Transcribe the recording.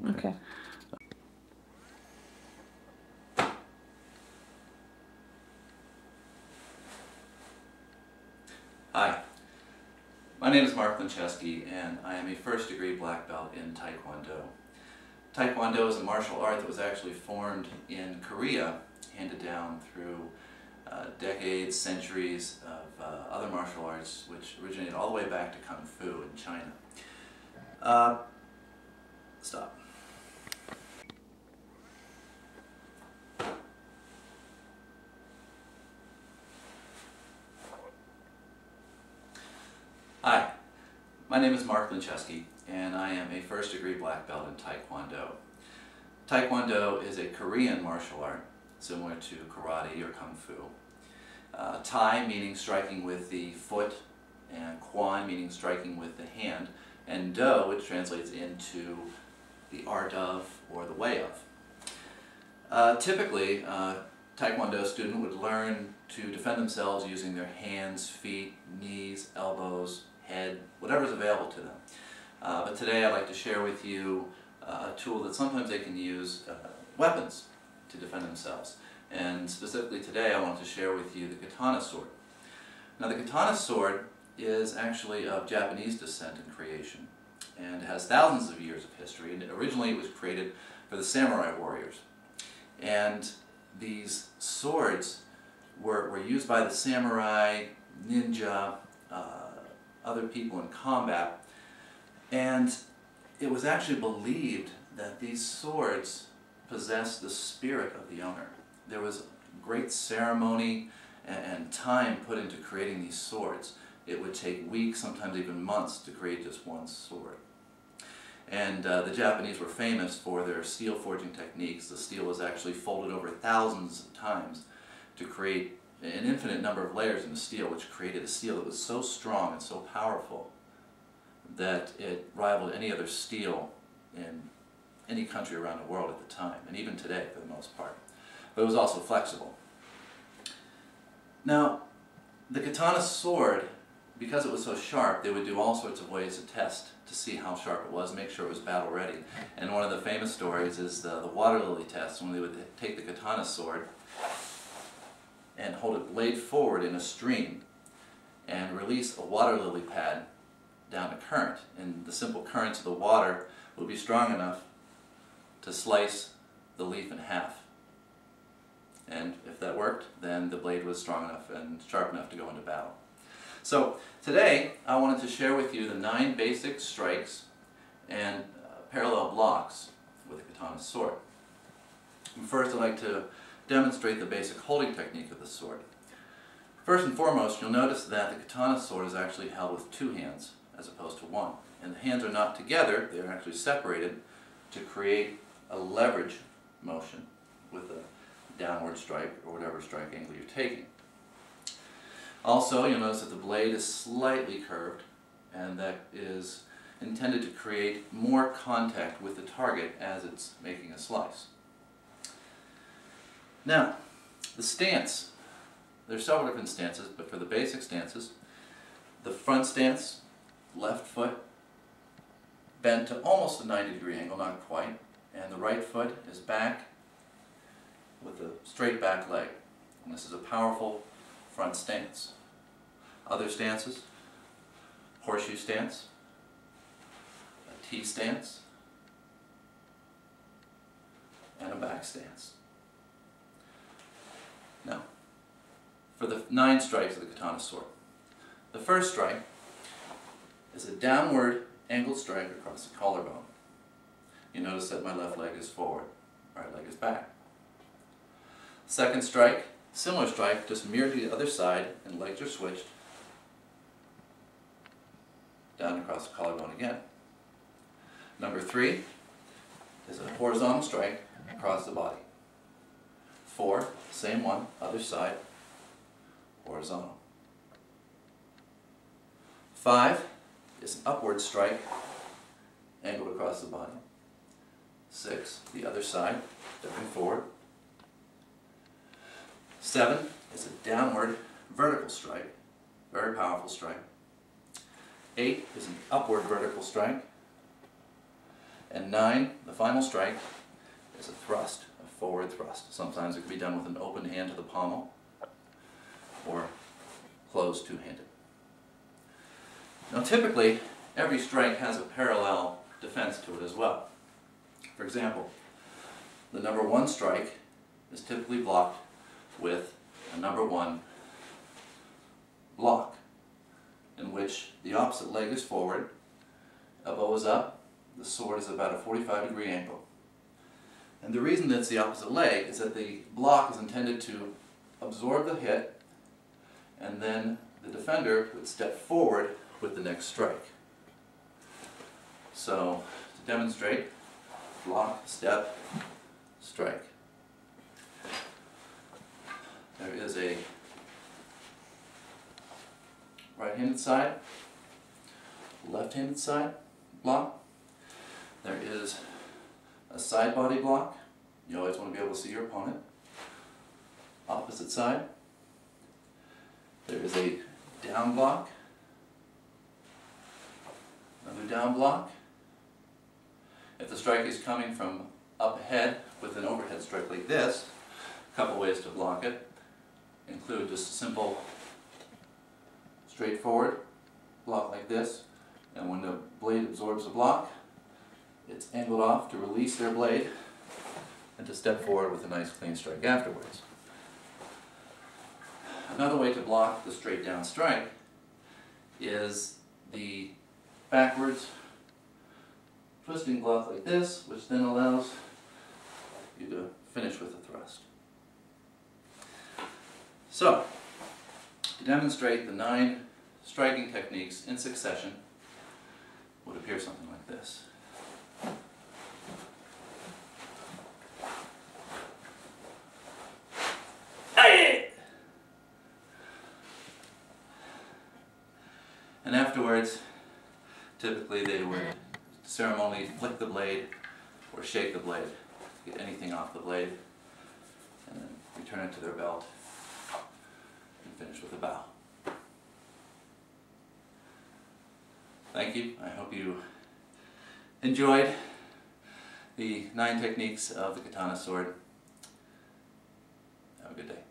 Okay. Hi, my name is Marc Lyncheski and I am a first-degree black belt in TaeKwonDo. TaeKwonDo is a martial art that was actually formed in Korea, handed down through decades, centuries of other martial arts which originated all the way back to Kung Fu in China. Stop. Hi, my name is Marc Lyncheski and I am a first-degree black belt in TaeKwonDo. TaeKwonDo is a Korean martial art similar to karate or Kung Fu. Tai meaning striking with the foot, and Kwon meaning striking with the hand, and Do, which translates into the art of or the way of. Typically, a TaeKwonDo student would learn to defend themselves using their hands, feet, knees, elbows, head, whatever is available to them. But today I'd like to share with you a tool that sometimes they can use, weapons, to defend themselves. And specifically today I want to share with you the katana sword. Now the katana sword is actually of Japanese descent and creation, and has thousands of years of history. And originally it was created for the samurai warriors. And these swords were used by the samurai, ninja, other people in combat, and it was actually believed that these swords possessed the spirit of the owner. There was great ceremony and time put into creating these swords. It would take weeks, sometimes even months, to create just one sword. And the Japanese were famous for their steel forging techniques. The steel was actually folded over thousands of times to create an infinite number of layers in the steel, which created a steel that was so strong and so powerful that it rivaled any other steel in any country around the world at the time, and even today for the most part. But it was also flexible. Now, the katana sword, because it was so sharp, they would do all sorts of ways to test to see how sharp it was, make sure it was battle ready. And one of the famous stories is the water lily test, when they would take the katana sword and hold it blade forward in a stream and release a water lily pad down a current. And the simple currents of the water would be strong enough to slice the leaf in half. And if that worked, then the blade was strong enough and sharp enough to go into battle. So today I wanted to share with you the 9 basic strikes and parallel blocks with the katana sword. And first I'd like to demonstrate the basic holding technique of the sword. First and foremost, you'll notice that the katana sword is actually held with 2 hands as opposed to 1. And the hands are not together, they're actually separated to create a leverage motion with a downward strike or whatever strike angle you're taking. Also, you'll notice that the blade is slightly curved, and that is intended to create more contact with the target as it's making a slice. Now, the stance. There are several different stances, but for the basic stances, the front stance, left foot bent to almost a 90-degree angle, not quite, and the right foot is back with a straight back leg. And this is a powerful front stance. Other stances: horseshoe stance, a T stance, and a back stance. Now, for the 9 strikes of the katana sword. The first strike is a downward angled strike across the collarbone. You notice that my left leg is forward, right leg is back. Second strike, similar strike, just mirrored to the other side, and legs are switched. Down across the collarbone again. Number 3 is a horizontal strike across the body. 4, same one, other side, horizontal. 5 is an upward strike, angled across the body. 6, the other side, stepping forward. 7 is a downward vertical strike, very powerful strike. 8 is an upward vertical strike. And 9, the final strike, is a thrust, a forward thrust. Sometimes it can be done with an open hand to the pommel or closed two-handed. Now typically, every strike has a parallel defense to it as well. For example, the number 1 strike is typically blocked with a number 1 block, in which the opposite leg is forward, elbow is up, the sword is about a 45-degree angle. And the reason that it's the opposite leg is that the block is intended to absorb the hit, and then the defender would step forward with the next strike. So, to demonstrate, block, step, strike. There is a right-handed side, left-handed side block. There is a side body block. You always want to be able to see your opponent. Opposite side. There is a down block. Another down block. If the strike is coming from up ahead with an overhead strike like this, a couple ways to block it include just a simple straightforward block like this, and when the blade absorbs the block, it's angled off to release their blade and to step forward with a nice clean strike afterwards. Another way to block the straight down strike is the backwards twisting block like this, which then allows you to finish with a thrust. So, to demonstrate the 9 striking techniques in succession would appear something like this. And afterwards, typically they would ceremonially flick the blade or shake the blade, get anything off the blade, and then return it to their belt and finish with a bow. Thank you. I hope you enjoyed the 9 techniques of the katana sword. Have a good day.